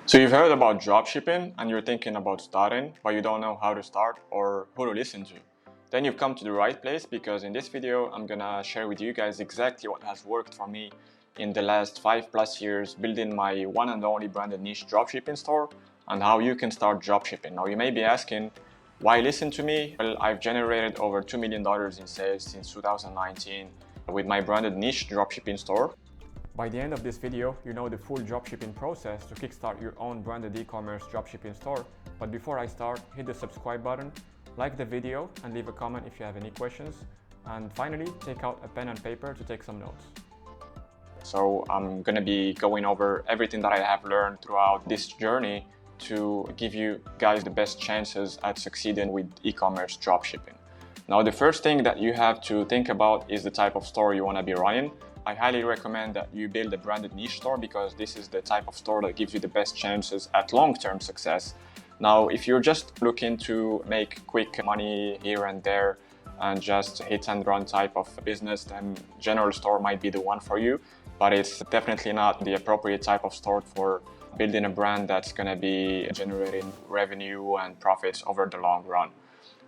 So you've heard about dropshipping and you're thinking about starting, but you don't know how to start or who to listen to. Then you've come to the right place because in this video, I'm gonna share with you guys exactly what has worked for me in the last 5+ years building my one and only branded niche dropshipping store and how you can start dropshipping. Now you may be asking, why listen to me? Well, I've generated over $2 million in sales since 2019 with my branded niche dropshipping store. By the end of this video, you know the full dropshipping process to kickstart your own branded e-commerce dropshipping store. But before I start, hit the subscribe button, like the video, and leave a comment if you have any questions. And finally, take out a pen and paper to take some notes. So I'm going to be going over everything that I have learned throughout this journey to give you guys the best chances at succeeding with e-commerce dropshipping. Now, the first thing that you have to think about is the type of store you want to be running. I highly recommend that you build a branded niche store because this is the type of store that gives you the best chances at long-term success. Now, if you're just looking to make quick money here and there and just hit and run type of business, then general store might be the one for you, but it's definitely not the appropriate type of store for building a brand that's going to be generating revenue and profits over the long run.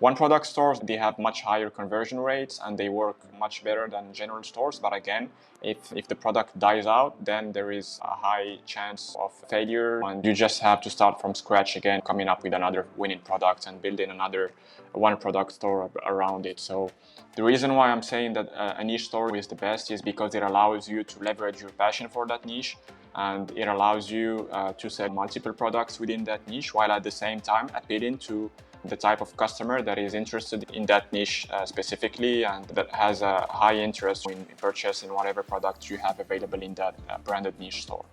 One product stores, they have much higher conversion rates and they work much better than general stores. But again, if the product dies out, then there is a high chance of failure and you just have to start from scratch again, coming up with another winning product and building another one product store around it. So the reason why I'm saying that a niche store is the best is because it allows you to leverage your passion for that niche and it allows you to sell multiple products within that niche while at the same time appealing to the type of customer that is interested in that niche specifically and that has a high interest in purchasing whatever product you have available in that branded niche store.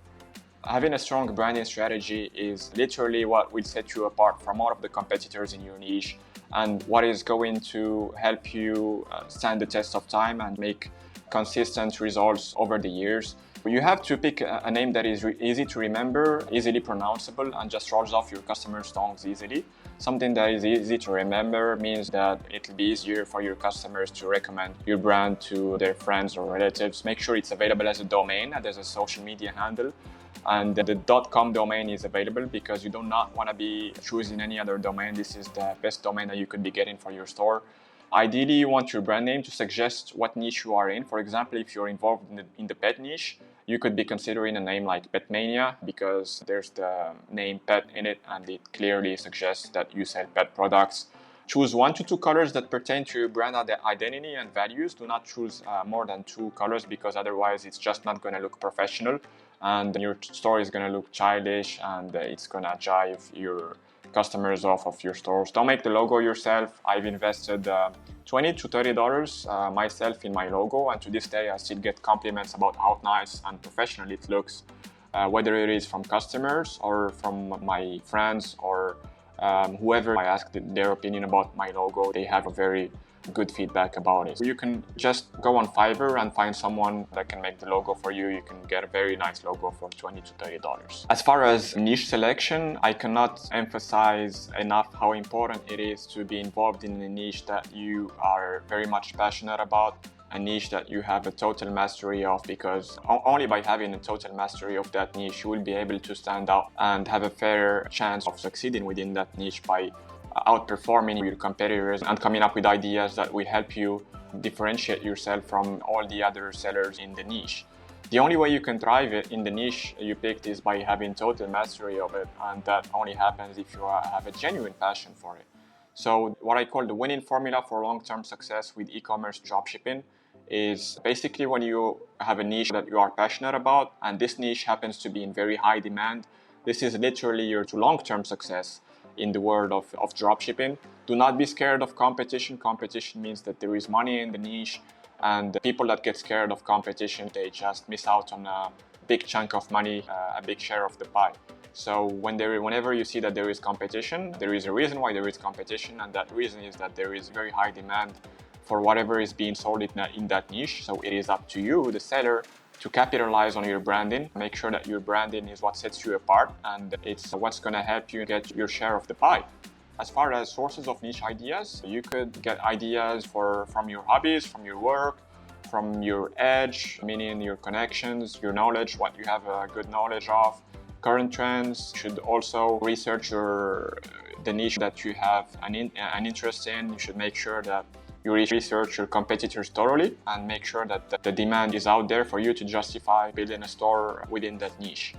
Having a strong branding strategy is literally what will set you apart from all of the competitors in your niche and what is going to help you stand the test of time and make consistent results over the years. You have to pick a name that is easy to remember, easily pronounceable, and just rolls off your customers' tongues easily. Something that is easy to remember means that it'll be easier for your customers to recommend your brand to their friends or relatives. Make sure it's available as a domain and as a social media handle. And the .com domain is available because you do not want to be choosing any other domain. This is the best domain that you could be getting for your store. Ideally, you want your brand name to suggest what niche you are in. For example, if you're involved in the pet niche, you could be considering a name like Petmania because there's the name pet in it and it clearly suggests that you sell pet products. Choose 1 to 2 colors that pertain to your brand identity and values. Do not choose more than 2 colors because otherwise it's just not going to look professional and your store is going to look childish and it's going to drive your customers off of your stores. Don't make the logo yourself. I've invested $20 to $30 myself in my logo, and to this day I still get compliments about how nice and professional it looks, whether it is from customers or from my friends or whoever I ask their opinion about my logo. They have a very good feedback about it. You can just go on Fiverr and find someone that can make the logo for you. You can get a very nice logo for $20 to $30. As far as niche selection, I cannot emphasize enough how important it is to be involved in a niche that you are very much passionate about, a niche that you have a total mastery of, because only by having a total mastery of that niche, you will be able to stand out and have a fair chance of succeeding within that niche by outperforming your competitors and coming up with ideas that will help you differentiate yourself from all the other sellers in the niche. The only way you can thrive in the niche you picked is by having total mastery of it, and that only happens if you have a genuine passion for it. So what I call the winning formula for long-term success with e-commerce dropshipping is basically when you have a niche that you are passionate about and this niche happens to be in very high demand, this is literally your long-term success in the world of dropshipping. Do not be scared of competition. Competition means that there is money in the niche, and the people that get scared of competition, they just miss out on a big chunk of money, a big share of the pie. So whenever you see that there is competition, there is a reason why there is competition, and that reason is that there is very high demand for whatever is being sold in that niche. So it is up to you, the seller, to capitalize on your branding. Make sure that your branding is what sets you apart and it's what's going to help you get your share of the pie. As far as sources of niche ideas, you could get ideas from your hobbies, from your work, from your edge, meaning your connections, your knowledge, what you have a good knowledge of. current trends. You should also research the niche that you have an interest in. You should make sure that you research your competitors thoroughly and make sure that the demand is out there for you to justify building a store within that niche.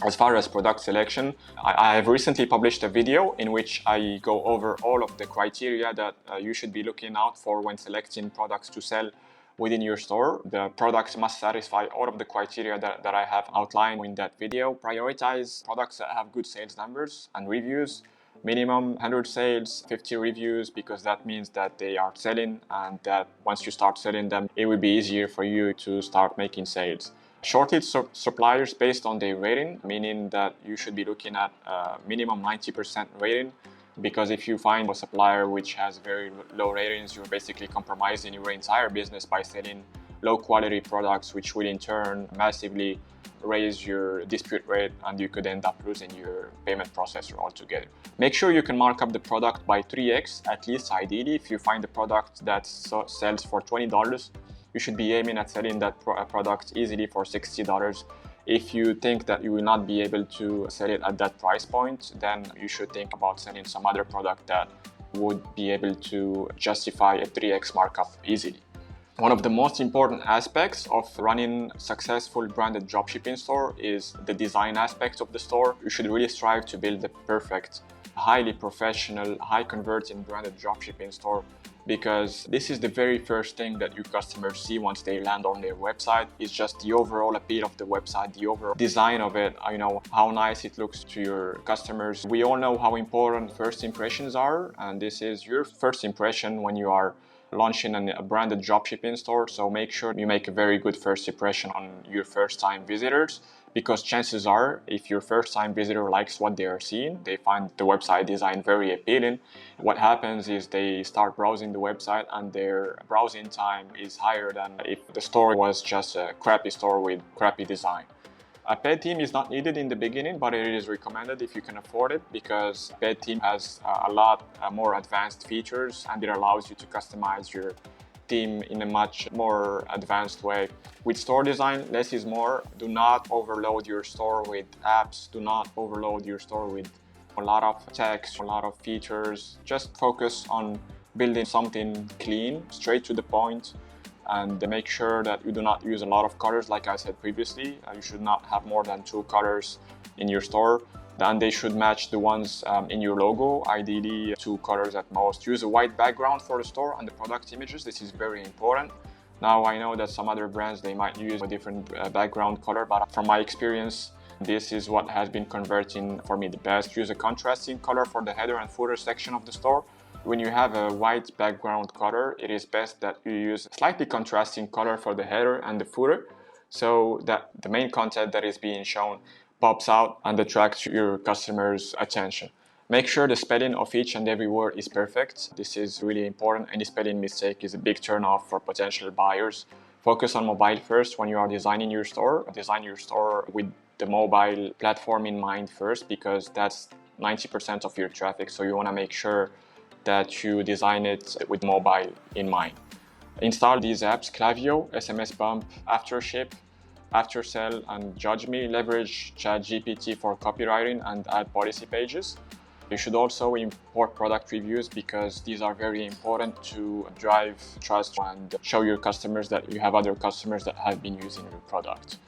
As far as product selection, I have recently published a video in which I go over all of the criteria that you should be looking out for when selecting products to sell within your store. The products must satisfy all of the criteria that I have outlined in that video. Prioritize products that have good sales numbers and reviews. Minimum 100 sales, 50 reviews, because that means that they are selling, and that once you start selling them, it will be easier for you to start making sales. Shortlist suppliers based on their rating, meaning that you should be looking at minimum 90% rating, because if you find a supplier which has very low ratings, you're basically compromising your entire business by selling low quality products, which will in turn massively raise your dispute rate, and you could end up losing your payment processor altogether. Make sure you can mark up the product by 3x, at least ideally. If you find a product that sells for $20, you should be aiming at selling that product easily for $60. If you think that you will not be able to sell it at that price point, then you should think about selling some other product that would be able to justify a 3x markup easily. One of the most important aspects of running a successful branded dropshipping store is the design aspect of the store. You should really strive to build the perfect, highly professional, high converting branded dropshipping store, because this is the very first thing that your customers see once they land on their website. Is just the overall appeal of the website, the overall design of it, how nice it looks to your customers. We all know how important first impressions are, and this is your first impression when you are launching a branded dropshipping store. So make sure you make a very good first impression on your first time visitors, because chances are, if your first time visitor likes what they are seeing, they find the website design very appealing, what happens is they start browsing the website, and their browsing time is higher than if the store was just a crappy store with crappy design. A paid theme is not needed in the beginning, but it is recommended if you can afford it, because a paid theme has a lot more advanced features, and it allows you to customize your theme in a much more advanced way. With store design, less is more. Do not overload your store with apps. Do not overload your store with a lot of text, a lot of features. Just focus on building something clean, straight to the point, and make sure that you do not use a lot of colors. Like I said previously, you should not have more than 2 colors in your store, and they should match the ones in your logo, ideally 2 colors at most. Use a white background for the store and the product images. This is very important. Now, I know that some other brands, they might use a different background color, but from my experience, this is what has been converting for me the best. Use a contrasting color for the header and footer section of the store. When you have a white background color, it is best that you use a slightly contrasting color for the header and the footer, so that the main content that is being shown pops out and attracts your customers' attention. Make sure the spelling of each and every word is perfect. This is really important. Any spelling mistake is a big turnoff for potential buyers. Focus on mobile first when you are designing your store. Design your store with the mobile platform in mind first, because that's 90% of your traffic. So you want to make sure that you design it with mobile in mind. Install these apps: Klaviyo, SMS Bump, Aftership, Aftersell, and Judge Me. Leverage ChatGPT for copywriting and ad policy pages. You should also import product reviews, because these are very important to drive trust and show your customers that you have other customers that have been using your product.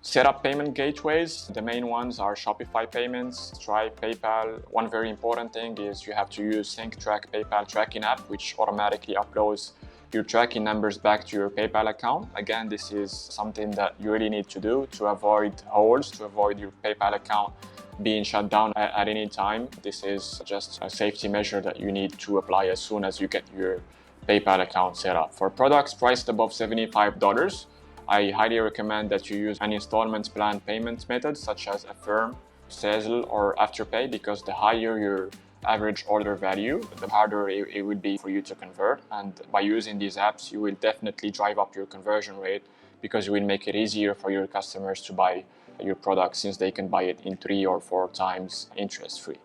Set up payment gateways. The main ones are Shopify payments, Stripe, PayPal. One very important thing is you have to use SyncTrack PayPal tracking app, which automatically uploads your tracking numbers back to your PayPal account. Again, this is something that you really need to do to avoid holes, to avoid your PayPal account being shut down at any time. This is just a safety measure that you need to apply as soon as you get your PayPal account set up. For products priced above $75, I highly recommend that you use an installment plan payment method, such as Affirm, Sezzle, or Afterpay, because the higher your average order value, the harder it will be for you to convert. And by using these apps, you will definitely drive up your conversion rate, because you will make it easier for your customers to buy your product, since they can buy it in 3 or 4 times interest-free.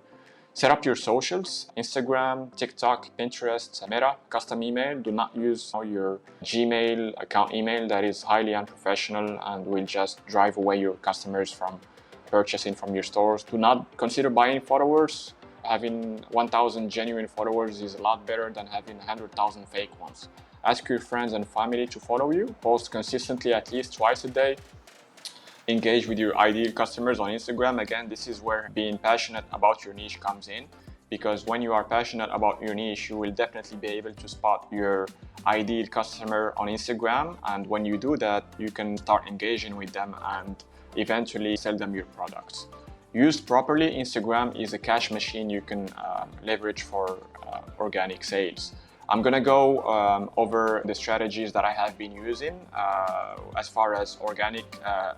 Set up your socials: Instagram, TikTok, Pinterest, Meta. Custom email. Do not use your Gmail account email. That is highly unprofessional and will just drive away your customers from purchasing from your stores. Do not consider buying followers. Having 1,000 genuine followers is a lot better than having 100,000 fake ones. Ask your friends and family to follow you. Post consistently at least twice a day. Engage with your ideal customers on Instagram. Again, this is where being passionate about your niche comes in, because when you are passionate about your niche, you will definitely be able to spot your ideal customer on Instagram. And when you do that, you can start engaging with them and eventually sell them your products. Used properly, Instagram is a cash machine you can leverage for organic sales. I'm gonna go over the strategies that I have been using as far as organic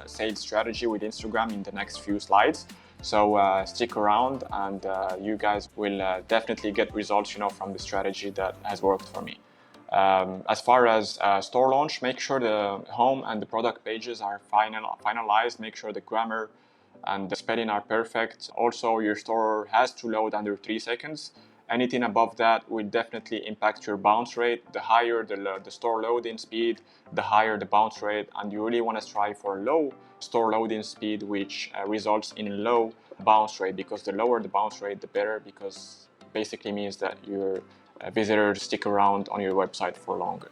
sales strategy with Instagram in the next few slides. So stick around, and you guys will definitely get results, from the strategy that has worked for me. As far as store launch, make sure the home and the product pages are finalized. Make sure the grammar and the spelling are perfect. Also, your store has to load under 3 seconds. Anything above that will definitely impact your bounce rate. The higher the store loading speed, the higher the bounce rate, and you really want to strive for low store loading speed, which results in low bounce rate, because the lower the bounce rate, the better, because basically means that your visitors stick around on your website for longer.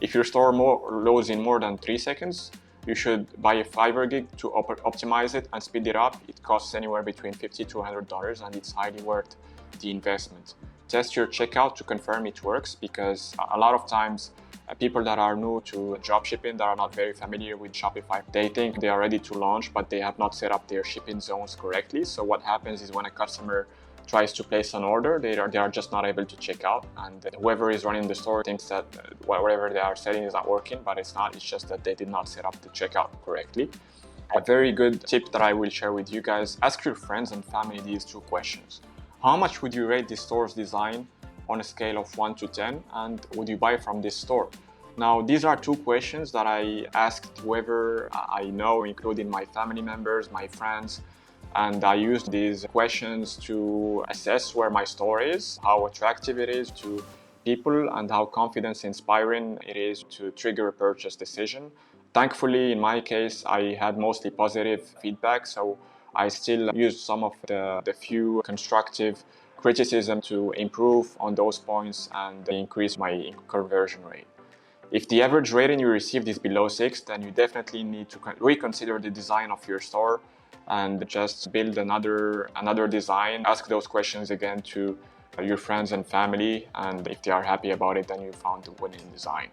If your store loads in more than 3 seconds, you should buy a Fiverr gig to optimize it and speed it up. It costs anywhere between $50 to $100, and it's highly worth the investment. Test your checkout to confirm it works, because a lot of times people that are new to dropshipping, that are not very familiar with Shopify, they think they are ready to launch, but they have not set up their shipping zones correctly. So what happens is when a customer tries to place an order, they are just not able to check out, and whoever is running the store thinks that whatever they are selling is not working, but it's not. It's just that they did not set up the checkout correctly. A very good tip that I will share with you guys: ask your friends and family these 2 questions. How much would you rate this store's design on a scale of 1 to 10, and would you buy from this store? Now, these are 2 questions that I asked whoever I know, including my family members, my friends, and I used these questions to assess where my store is, how attractive it is to people, and how confidence inspiring it is to trigger a purchase decision. Thankfully, in my case, I had mostly positive feedback, so I still used some of the few constructive criticism to improve on those points and increase my conversion rate. If the average rating you received is below 6, then you definitely need to reconsider the design of your store and just build another design. Ask those questions again to your friends and family, and if they are happy about it, then you found the winning design.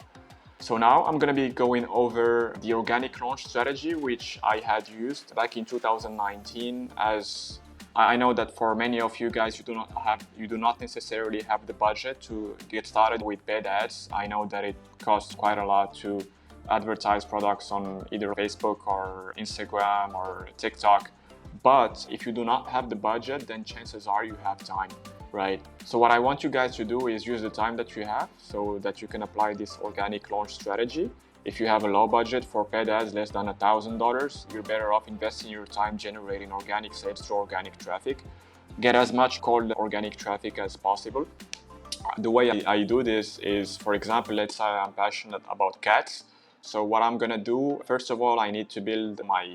So now I'm going to be going over the organic launch strategy, which I had used back in 2019. As I know that for many of you guys, you do not necessarily have the budget to get started with paid ads. I know that it costs quite a lot to advertise products on either Facebook or Instagram or TikTok. But if you do not have the budget, then chances are you have time, right? So what I want you guys to do is use the time that you have so that you can apply this organic launch strategy. If you have a low budget for paid ads less than $1,000, you're better off investing your time generating organic sales through organic traffic. Get as much cold organic traffic as possible. The way I do this is, for example, let's say I'm passionate about cats. So what I'm gonna do, first of all, I need to build my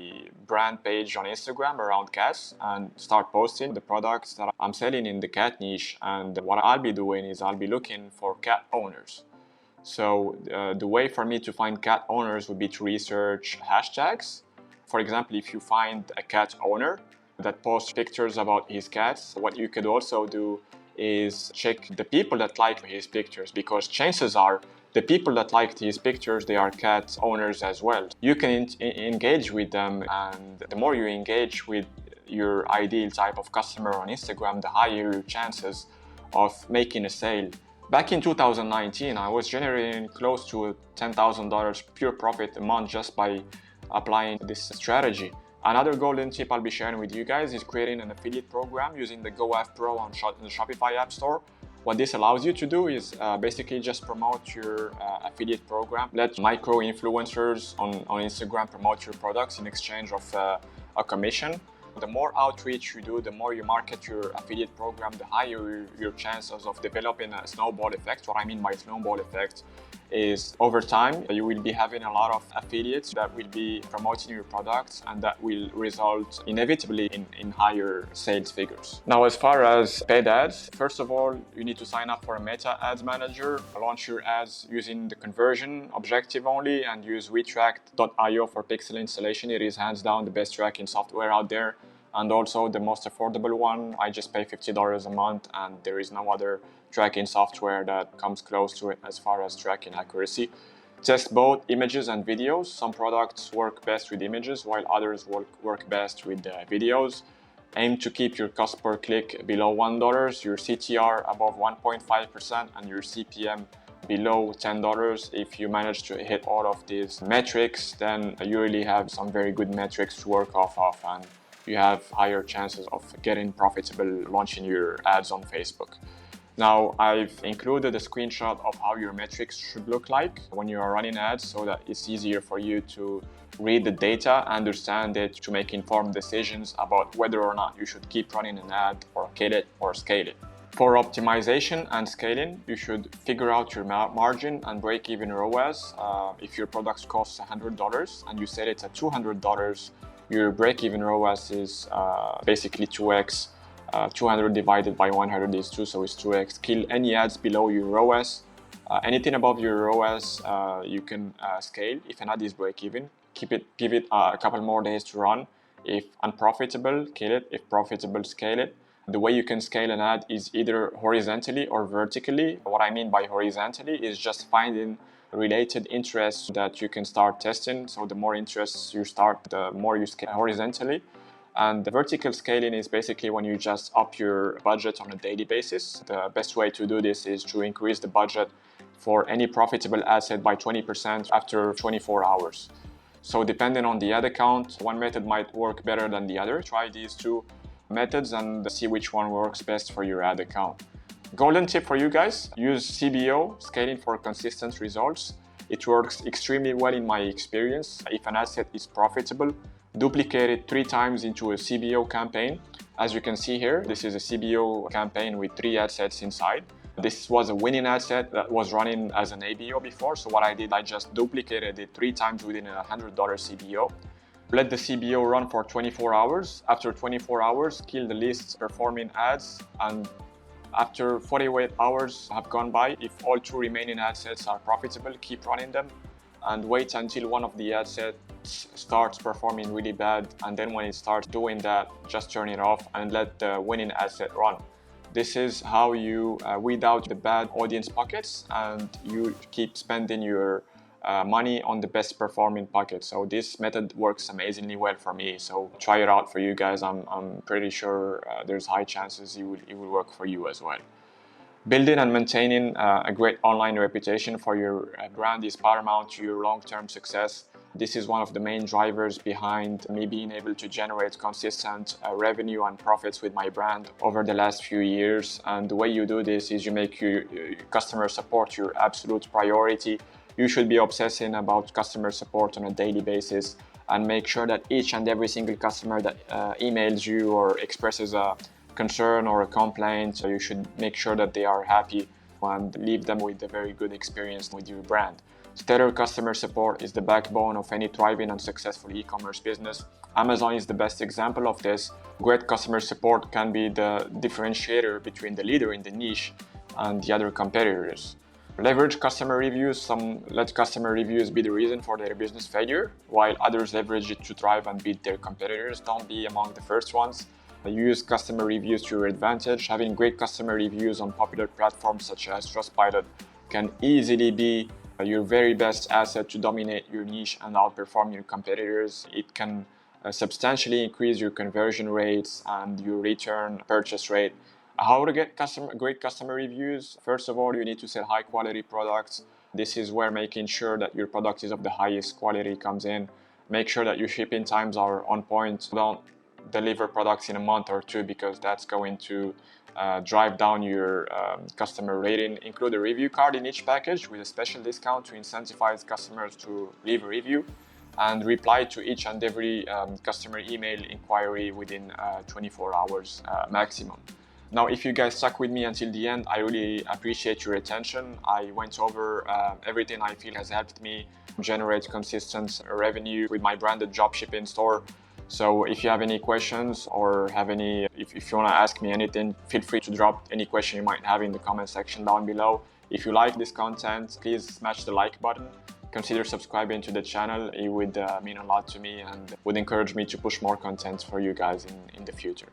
brand page on Instagram around cats and start posting the products that I'm selling in the cat niche. And what I'll be doing is I'll be looking for cat owners. So the way for me to find cat owners would be to research hashtags. For example, if you find a cat owner that posts pictures about his cats, what you could also do is check the people that like his pictures, because chances are the people that liked his pictures, they are cat owners as well. You can engage with them, and the more you engage with your ideal type of customer on Instagram, the higher your chances of making a sale. Back in 2019, I was generating close to $10,000 pure profit a month just by applying this strategy. Another golden tip I'll be sharing with you guys is creating an affiliate program using the GoAff Pro on the Shopify App Store. What this allows you to do is basically just promote your affiliate program. Let micro influencers on Instagram promote your products in exchange of a commission. The more outreach you do, the more you market your affiliate program, the higher your chances of developing a snowball effect. What I mean by snowball effect is over time, you will be having a lot of affiliates that will be promoting your products, and that will result inevitably in higher sales figures. Now, as far as paid ads, first of all, you need to sign up for a Meta Ads Manager, launch your ads using the conversion objective only, and use WeTracked.io for pixel installation. It is hands down the best tracking software out there, and also the most affordable one. I just pay $50 a month, and there is no other tracking software that comes close to it as far as tracking accuracy. Test both images and videos. Some products work best with images, while others work best with videos. Aim to keep your cost per click below $1, your CTR above 1.5%, and your CPM below $10. If you manage to hit all of these metrics, then you really have some very good metrics to work off of, and you have higher chances of getting profitable launching your ads on Facebook. Now, I've included a screenshot of how your metrics should look like when you are running ads, so that it's easier for you to read the data, understand it, to make informed decisions about whether or not you should keep running an ad or kill it or scale it. For optimization and scaling, you should figure out your margin and break-even ROAS. If your product costs $100 and you sell it at $200, your break-even ROAS is basically 2x. 200 divided by 100 is 2, so it's 2x. Kill any ads below your ROAS. Anything above your ROAS, you can scale. If an ad is break-even, give it a couple more days to run. If unprofitable, kill it. If profitable, scale it. The way you can scale an ad is either horizontally or vertically. What I mean by horizontally is just finding related interests that you can start testing. So the more interests you start, the more you scale horizontally. And the vertical scaling is basically when you just up your budget on a daily basis. The best way to do this is to increase the budget for any profitable asset by 20% after 24 hours. So depending on the ad account, one method might work better than the other. Try these two methods and see which one works best for your ad account. Golden tip for you guys: use CBO, scaling for consistent results. It works extremely well in my experience. If an asset is profitable, duplicate it 3 times into a CBO campaign. As you can see here, this is a CBO campaign with 3 ad sets inside. This was a winning ad set that was running as an ABO before. So what I did, I just duplicated it 3 times within a $100 CBO. Let the CBO run for 24 hours. After 24 hours, kill the least performing ads, and after 48 hours have gone by, if all 2 remaining ad sets are profitable, keep running them, and wait until one of the ad sets starts performing really bad, and then when it starts doing that, just turn it off and let the winning ad set run. This is how you weed out the bad audience pockets, and you keep spending your money on the best performing pocket. So this method works amazingly well for me. So try it out for you guys. I'm pretty sure there's high chances it will work for you as well. Building and maintaining a great online reputation for your brand is paramount to your long-term success. This is one of the main drivers behind me being able to generate consistent revenue and profits with my brand over the last few years. And the way you do this is you make your customer support your absolute priority. You should be obsessing about customer support on a daily basis, and make sure that each and every single customer that emails you or expresses a concern or a complaint, so you should make sure that they are happy and leave them with a very good experience with your brand. Stellar customer support is the backbone of any thriving and successful e-commerce business. Amazon is the best example of this. Great customer support can be the differentiator between the leader in the niche and the other competitors. Leverage customer reviews. Some let customer reviews be the reason for their business failure, while others leverage it to thrive and beat their competitors. Don't be among the first ones. Use customer reviews to your advantage. Having great customer reviews on popular platforms such as Trustpilot can easily be your very best asset to dominate your niche and outperform your competitors. It can substantially increase your conversion rates and your return purchase rate. How to get great customer reviews? First of all, you need to sell high quality products. This is where making sure that your product is of the highest quality comes in. Make sure that your shipping times are on point. Don't deliver products in a month or 2, because that's going to drive down your customer rating. Include a review card in each package with a special discount to incentivize customers to leave a review, and reply to each and every customer email inquiry within 24 hours maximum. Now, if you guys stuck with me until the end, I really appreciate your attention. I went over everything I feel has helped me generate consistent revenue with my branded dropshipping store. So if you have any questions or if you want to ask me anything, feel free to drop any question you might have in the comment section down below. If you like this content, please smash the like button. Consider subscribing to the channel. It would mean a lot to me and would encourage me to push more content for you guys in the future.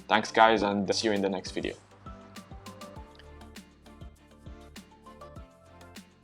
Thanks guys, and see you in the next video.